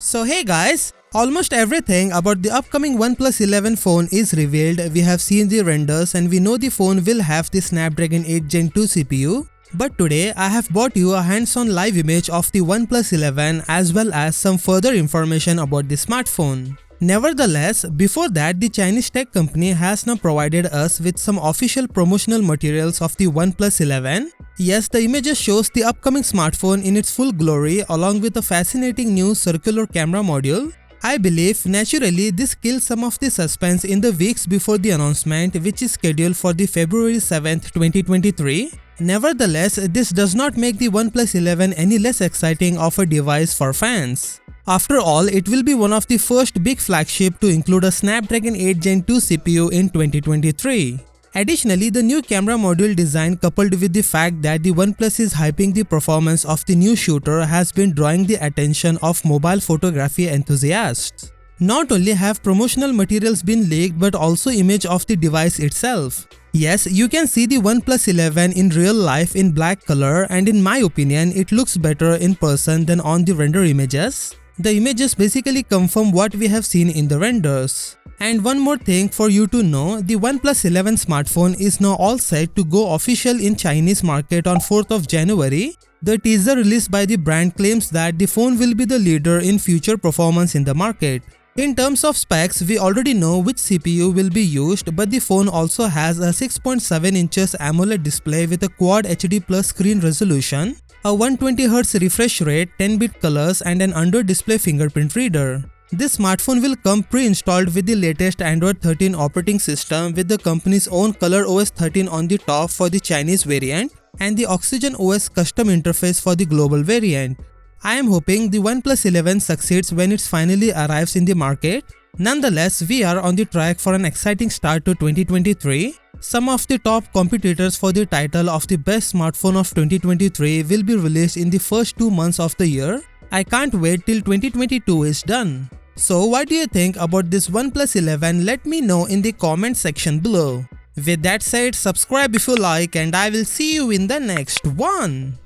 So hey guys, almost everything about the upcoming OnePlus 11 phone is revealed. We have seen the renders and we know the phone will have the Snapdragon 8 Gen 2 CPU. But today I have brought you a hands-on live image of the OnePlus 11 as well as some further information about the smartphone. Nevertheless, before that, the Chinese tech company has now provided us with some official promotional materials of the OnePlus 11. Yes, the images shows the upcoming smartphone in its full glory along with a fascinating new circular camera module. I believe naturally this kills some of the suspense in the weeks before the announcement, which is scheduled for the February 7th, 2023. Nevertheless, this does not make the OnePlus 11 any less exciting of a device for fans. After all, it will be one of the first big flagship to include a Snapdragon 8 Gen 2 CPU in 2023. Additionally, the new camera module design coupled with the fact that the OnePlus is hyping the performance of the new shooter has been drawing the attention of mobile photography enthusiasts. Not only have promotional materials been leaked but also image of the device itself. Yes, you can see the OnePlus 11 in real life in black color, and in my opinion it looks better in person than on the render images. The images basically confirm what we have seen in the renders. And one more thing for you to know, the OnePlus 11 smartphone is now all set to go official in Chinese market on 4th of January. The teaser released by the brand claims that the phone will be the leader in future performance in the market. In terms of specs, we already know which CPU will be used, but the phone also has a 6.7 inches AMOLED display with a Quad HD Plus screen resolution, a 120Hz refresh rate, 10-bit colors and an under-display fingerprint reader. This smartphone will come pre-installed with the latest Android 13 operating system with the company's own ColorOS 13 on the top for the Chinese variant and the Oxygen OS custom interface for the global variant. I am hoping the OnePlus 11 succeeds when it finally arrives in the market. Nonetheless, we are on the track for an exciting start to 2023. Some of the top competitors for the title of the best smartphone of 2023 will be released in the first 2 months of the year. I can't wait till 2022 is done. So what do you think about this OnePlus 11? Let me know in the comment section below. With that said, subscribe if you like and I will see you in the next one.